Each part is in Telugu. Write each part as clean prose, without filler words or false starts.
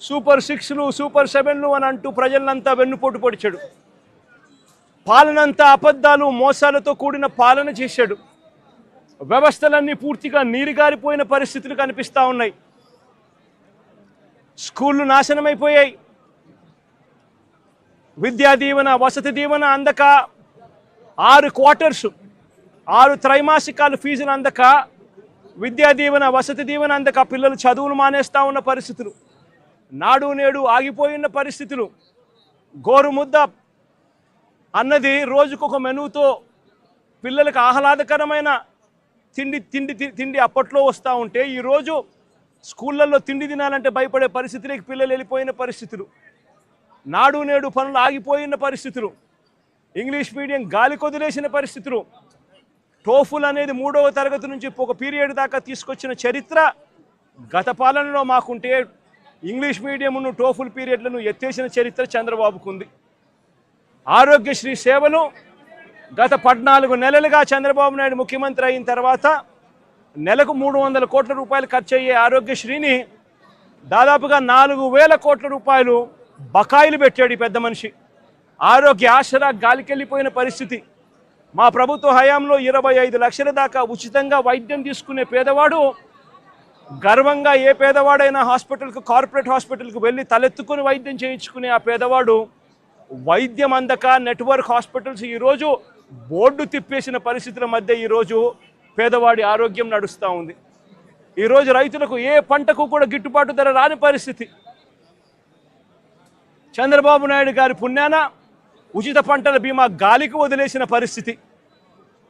సూపర్ 6లు సూపర్ 7లు అని అంటూ ప్రజలంతా వెన్నుపోటు పొడిచాడు. పాలనంతా అబద్ధాలు మోసాలతో కూడిన పాలన చేశాడు. వ్యవస్థలన్నీ పూర్తిగా నీరుగారిపోయిన పరిస్థితులు కనిపిస్తూ ఉన్నాయి. స్కూళ్ళు నాశనమైపోయాయి. విద్యా దీవెన వసతి దీవెన అందక 6 క్వార్టర్స్ 6 త్రైమాసికాలు ఫీజులు అందక విద్యా దీవెన వసతి దీవెన అందక పిల్లలు చదువులు మానేస్తూ ఉన్న పరిస్థితులు, నాడు నేడు ఆగిపోయిన పరిస్థితులు, గోరుముద్ద అన్నది రోజుకొక మెనూతో పిల్లలకు ఆహ్లాదకరమైన తిండి అప్పట్లో వస్తూ ఉంటే ఈరోజు స్కూళ్ళల్లో తిండి తినాలంటే భయపడే పరిస్థితులకి పిల్లలు వెళ్ళిపోయిన పరిస్థితులు, నాడు నేడు పనులు ఆగిపోయిన పరిస్థితులు, ఇంగ్లీష్ మీడియం గాలి కొదిలేసిన పరిస్థితులు, టోఫుల్ అనేది 3వ తరగతి నుంచి ఒక పీరియడ్ దాకా తీసుకొచ్చిన చరిత్ర గత పాలనలో మాకుంటే ఇంగ్లీష్ మీడియంను టోఫుల్ పీరియడ్లను ఎత్తేసిన చరిత్ర చంద్రబాబుకు ఉంది. ఆరోగ్యశ్రీ సేవలు గత 14 నెలలుగా చంద్రబాబు నాయుడు ముఖ్యమంత్రి అయిన తర్వాత నెలకు 300 కోట్ల రూపాయలు ఖర్చు అయ్యే ఆరోగ్యశ్రీని దాదాపుగా 4,000 కోట్ల రూపాయలు బకాయిలు పెట్టాడు ఈ పెద్ద మనిషి. ఆరోగ్య ఆసరా గాలికెళ్ళిపోయిన పరిస్థితి. మా ప్రభుత్వ హయాంలో 25 లక్షల దాకా ఉచితంగా వైద్యం తీసుకునే పేదవాడు గర్వంగా ఏ పేదవాడైనా హాస్పిటల్కు కార్పొరేట్ హాస్పిటల్కు వెళ్ళి తలెత్తుకుని వైద్యం చేయించుకునే ఆ పేదవాడు వైద్యం అందక నెట్వర్క్ హాస్పిటల్స్ ఈరోజు బోర్డు తిప్పేసిన పరిస్థితుల మధ్య ఈరోజు పేదవాడి ఆరోగ్యం నడుస్తూ ఉంది. ఈరోజు రైతులకు ఏ పంటకు కూడా గిట్టుబాటు ధర రాని పరిస్థితి. చంద్రబాబు నాయుడు గారి పుణ్యాన ఉచిత పంటల బీమా గాలికి వదిలేసిన పరిస్థితి.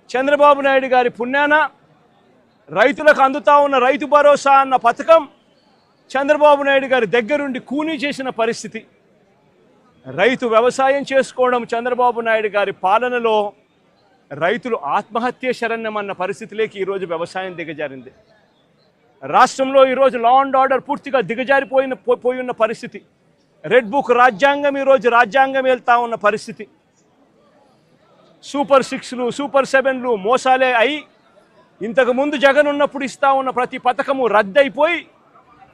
చంద్రబాబు నాయుడు గారి పుణ్యాన రైతులకు అందుతా ఉన్న రైతు భరోసా అన్న పథకం చంద్రబాబు నాయుడు గారి దగ్గరుండి కూనీ చేసిన పరిస్థితి. రైతు వ్యవసాయం చేసుకోవడం చంద్రబాబు నాయుడు గారి పాలనలో రైతులు ఆత్మహత్య శరణ్యమన్న పరిస్థితిలోకి ఈరోజు వ్యవసాయం దిగజారింది. రాష్ట్రంలో ఈరోజు లా అండ్ ఆర్డర్ పూర్తిగా పోయిన పరిస్థితి. రెడ్ బుక్ రాజ్యాంగం ఈరోజు రాజ్యాంగం వెళ్తా ఉన్న పరిస్థితి. సూపర్ 6లు సూపర్ 7లు మోసాలే అయి ఇంతకుముందు జగన్ ఉన్నప్పుడు ఇస్తా ఉన్న ప్రతి పథకము రద్దయిపోయి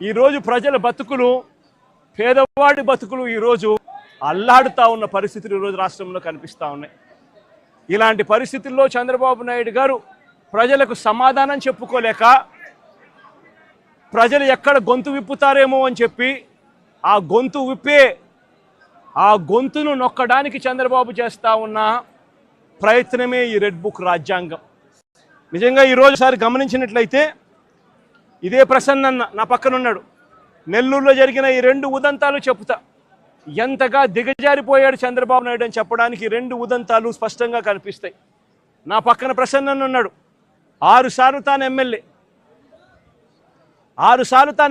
ఈరోజు ప్రజల బతుకులు పేదవాడి బతుకులు ఈరోజు అల్లాడుతూ ఉన్న పరిస్థితులు ఈరోజు రాష్ట్రంలో కనిపిస్తూ ఉన్నాయి. ఇలాంటి పరిస్థితుల్లో చంద్రబాబు నాయుడు గారు ప్రజలకు సమాధానం చెప్పుకోలేక ప్రజలు ఎక్కడ గొంతు విప్పుతారేమో అని చెప్పి ఆ గొంతును నొక్కడానికి చంద్రబాబు చేస్తూ ఉన్న ప్రయత్నమే ఈ రెడ్ బుక్ రాజ్యాంగం. నిజంగా ఈరోజు సారి గమనించినట్లయితే ఇదే ప్రసన్న నా పక్కన ఉన్నాడు. నెల్లూరులో జరిగిన ఈ 2 ఉదంతాలు చెప్తా ఎంతగా దిగజారిపోయాడు చంద్రబాబు నాయుడు అని చెప్పడానికి 2 ఉదంతాలు స్పష్టంగా కనిపిస్తాయి. నా పక్కన ప్రసన్న ఉన్నాడు. 6 సార్లు తాను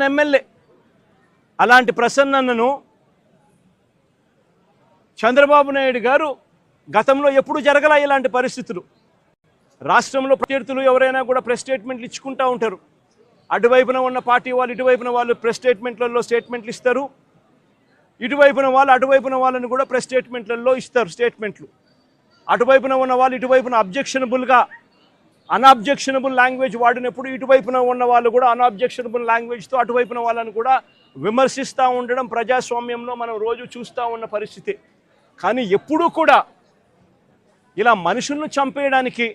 ఎమ్మెల్యే. అలాంటి ప్రసన్నను చంద్రబాబు నాయుడు గారు గతంలో ఎప్పుడు జరగల ఇలాంటి పరిస్థితులు. రాష్ట్రంలో ప్రత్యర్థులు ఎవరైనా కూడా ప్రెస్ స్టేట్మెంట్లు ఇచ్చుకుంటూ ఉంటారు. అటువైపున ఉన్న పార్టీ వాళ్ళు ఇటువైపున వాళ్ళు ప్రెస్ స్టేట్మెంట్లలో స్టేట్మెంట్లు ఇస్తారు. ఇటువైపున వాళ్ళని కూడా ప్రెస్ స్టేట్మెంట్లలో ఇస్తారు స్టేట్మెంట్లు. అటువైపున ఉన్న వాళ్ళు ఇటువైపున అన్అబ్జెక్షనబుల్ లాంగ్వేజ్ వాడినప్పుడు ఇటువైపున ఉన్న వాళ్ళు కూడా అన్అబ్జెక్షనబుల్ లాంగ్వేజ్తో అటువైపున వాళ్ళని కూడా విమర్శిస్తూ ఉండడం ప్రజాస్వామ్యంలో మనం రోజు చూస్తూ ఉన్న పరిస్థితి. కానీ ఎప్పుడూ కూడా ఇలా మనుషులను చంపేయడానికి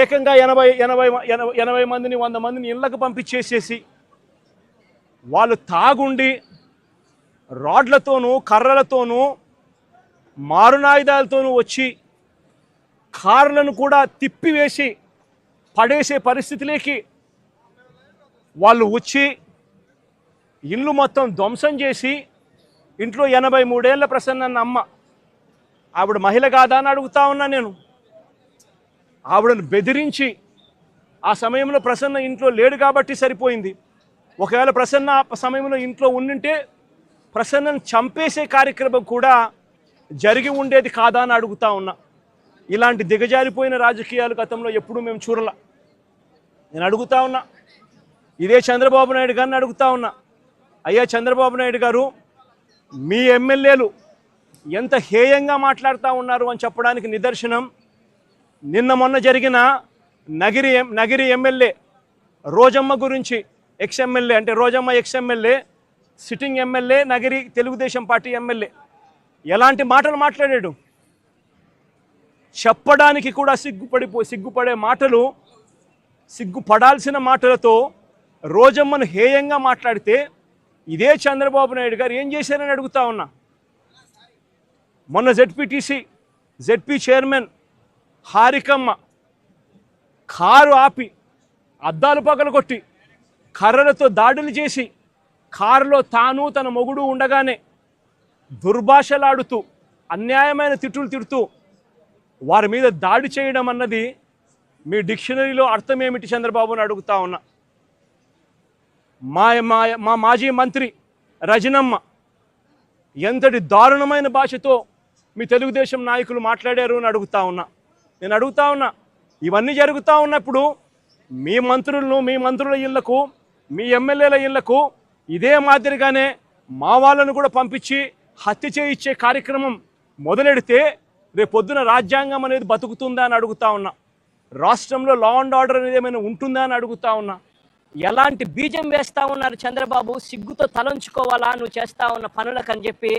ఏకంగా 80 మందిని 100 మందిని ఇళ్లకు పంపించేసేసి వాళ్ళు తాగుండి రాడ్లతోనూ కర్రలతోనూ మారునాయుధాలతోనూ వచ్చి కార్లను కూడా తిప్పివేసి పడేసే పరిస్థితిలోకి వాళ్ళు వచ్చి ఇల్లు మొత్తం ధ్వంసం చేసి ఇంట్లో 83 ఏళ్ల ప్రసన్న అమ్మ ఆవిడ మహిళ కాదా అని అడుగుతా ఉన్నా నేను. ఆవిడను బెదిరించి ఆ సమయంలో ప్రసన్న ఇంట్లో లేడు కాబట్టి సరిపోయింది. ఒకవేళ ప్రసన్న ఆ సమయంలో ఇంట్లో ఉండింటే ప్రసన్నను చంపేసే కార్యక్రమం కూడా జరిగి ఉండేది కాదా అని అడుగుతా ఉన్నా. ఇలాంటి దిగజారిపోయిన రాజకీయాలు గతంలో ఎప్పుడూ మేము చూడాల. నేను అడుగుతా ఉన్నా, ఇదే చంద్రబాబు నాయుడు గారిని అడుగుతా ఉన్నా, అయ్యా చంద్రబాబు నాయుడు గారు మీ ఎమ్మెల్యేలు ఎంత హేయంగా మాట్లాడుతూ ఉన్నారు అని చెప్పడానికి నిదర్శనం నిన్న మొన్న జరిగిన నగిరి ఎమ్మెల్యే రోజమ్మ గురించి ఎక్స్ఎమ్మెల్యే అంటే Rojamma ex MLA sitting MLA, Nagari Telugu Desam party MLA ఎలాంటి మాటలు మాట్లాడాడు? చెప్పడానికి కూడా సిగ్గుపడే మాటలు, సిగ్గుపడాల్సిన మాటలతో రోజమ్మను హేయంగా మాట్లాడితే ఇదే చంద్రబాబు నాయుడు గారు ఏం చేశారని అడుగుతా ఉన్నా. మొన్న జెడ్పీ చైర్మన్ హారికమ్మ కారు ఆపి అద్దాలు పగలగొట్టి కర్రలతో దాడులు చేసి కారులో తాను తన మొగుడు ఉండగానే దుర్భాషలాడుతూ అన్యాయమైన తిట్టులు తిడుతూ వారి మీద దాడి చేయడం అన్నది మీ డిక్షనరీలో అర్థం ఏమిటి చంద్రబాబుని అడుగుతా ఉన్నా. మా మాజీ మంత్రి రజనమ్మ ఎంతటి దారుణమైన భాషతో మీ తెలుగుదేశం నాయకులు మాట్లాడారు అని అడుగుతా ఉన్నా. నేను అడుగుతా ఉన్నా, ఇవన్నీ జరుగుతూ ఉన్నప్పుడు మీ మంత్రుల ఇళ్లకు, మీ ఎమ్మెల్యేల ఇళ్లకు ఇదే మాదిరిగానే మా వాళ్ళను కూడా పంపించి హత్య చేయించే కార్యక్రమం మొదలెడితే రేపొద్దున రాజ్యాంగం అనేది బతుకుతుందా అని అడుగుతా ఉన్నా. రాష్ట్రంలో లా అండ్ ఆర్డర్ అనేది ఏమైనా ఉంటుందా అని అడుగుతా ఉన్నా. ఎలాంటి బీజం వేస్తా ఉన్నారు చంద్రబాబు? సిగ్గుతో తలంచుకోవాలా నువ్వు చేస్తా ఉన్న పనులకు అని చెప్పి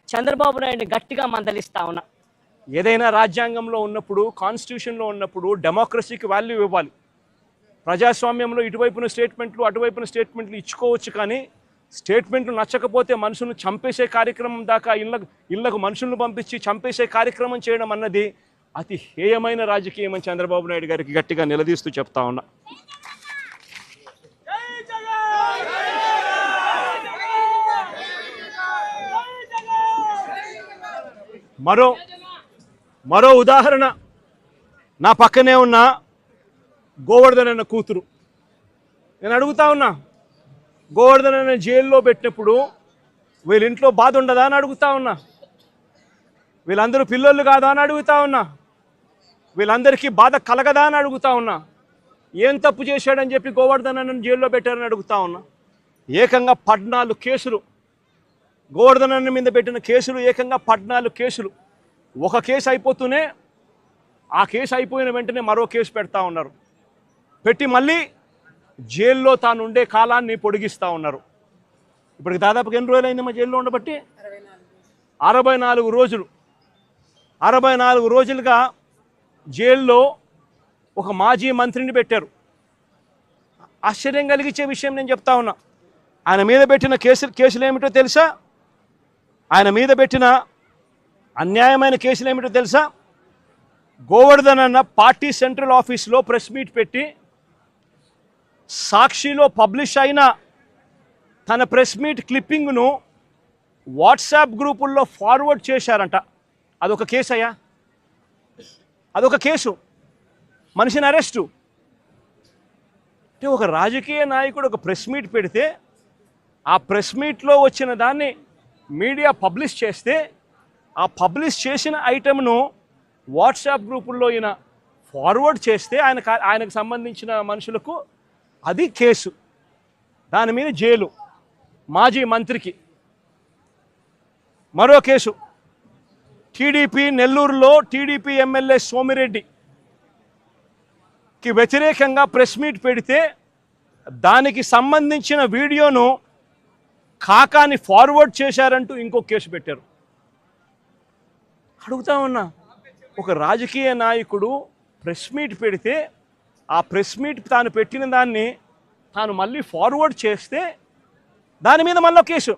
చంద్రబాబు నాయుడు గట్టిగా మందలిస్తా ఉన్నా. ఏదైనా రాజ్యాంగంలో ఉన్నప్పుడు, కాన్స్టిట్యూషన్లో ఉన్నప్పుడు డెమోక్రసీకి వాల్యూ ఇవ్వాలి. ప్రజాస్వామ్యంలో ఇటువైపున స్టేట్మెంట్లు అటువైపున స్టేట్మెంట్లు ఇచ్చుకోవచ్చు, కానీ స్టేట్మెంట్లు నచ్చకపోతే మనుషులను చంపేసే కార్యక్రమం దాకా ఇళ్లకు మనుషులను పంపించి చంపేసే కార్యక్రమం చేయడం అన్నది అతి హేయమైన రాజకీయం అని చంద్రబాబు నాయుడు గారికి గట్టిగా నిలదీస్తూ చెప్తా ఉన్నా. మరో ఉదాహరణ, నా పక్కనే ఉన్న గోవర్ధన్ అన్న కూతురు. నేను అడుగుతా ఉన్నా, గోవర్ధన్ అన్న జైల్లో పెట్టినప్పుడు వీళ్ళ ఇంట్లో బాధ ఉండదా అని అడుగుతా ఉన్నా. వీళ్ళందరూ పిల్లలు కాదా అని అడుగుతా ఉన్నా. వీళ్ళందరికీ బాధ కలగదా అని అడుగుతా ఉన్నా. ఏం తప్పు చేశాడని చెప్పి గోవర్ధన్ అన్నను జైల్లో పెట్టారని అడుగుతా ఉన్నా. ఏకంగా 14 కేసులు, గోవర్ధన్ అన్న మీద పెట్టిన కేసులు ఏకంగా 14 కేసులు. ఒక కేసు అయిపోతూనే ఆ కేసు అయిపోయిన వెంటనే మరో కేసు పెడతా ఉన్నారు. పెట్టి మళ్ళీ జైల్లో తాను ఉండే కాలాన్ని పొడిగిస్తూ ఉన్నారు. ఇప్పటికి దాదాపుగా ఎన్ని రోజులు అయిందమ్మా జైల్లో ఉండబట్టి? 64 రోజులు. 64 రోజులుగా జైల్లో ఒక మాజీ మంత్రిని పెట్టారు. ఆశ్చర్యం కలిగించే విషయం నేను చెప్తా ఉన్నా. ఆయన మీద పెట్టిన కేసులు ఏమిటో తెలుసా? ఆయన మీద పెట్టిన అన్యాయమైన కేసులు ఏమిటో తెలుసా? గోవర్ధన్ అన్న పార్టీ సెంట్రల్ ఆఫీస్లో ప్రెస్ మీట్ పెట్టి సాక్షిలో పబ్లిష్ అయిన తన ప్రెస్ మీట్ క్లిప్పింగ్ను వాట్సాప్ గ్రూపుల్లో ఫార్వర్డ్ చేశారంట. అదొక కేసు అయ్యా, అదొక కేసు. మనిషిని అరెస్టు. అంటే ఒక రాజకీయ నాయకుడు ఒక ప్రెస్ మీట్ పెడితే ఆ ప్రెస్ మీట్లో వచ్చిన దాన్ని మీడియా పబ్లిష్ చేస్తే ఆ పబ్లిష్ చేసిన ఐటెంను వాట్సాప్ గ్రూపుల్లో ఈయన ఫార్వర్డ్ చేస్తే ఆయనకు సంబంధించిన మనుషులకు అది కేసు. దాని మీద జైలు. మాజీ మంత్రికి మరో కేసు. టీడీపీ నెల్లూరులో టీడీపీ ఎమ్మెల్యే సోమిరెడ్డికి వ్యతిరేకంగా ప్రెస్ మీట్ పెడితే దానికి సంబంధించిన వీడియోను కాకాని ఫార్వర్డ్ చేశారంటూ ఇంకో కేసు పెట్టారు. అడుగుతా ఉన్నా, ఒక రాజకీయ నాయకుడు ప్రెస్ మీట్ పెడితే ఆ ప్రెస్ మీట్ తాను పెట్టిన దాన్ని తాను మళ్ళీ ఫార్వర్డ్ చేస్తే దాని మీద మళ్ళీ కేసు.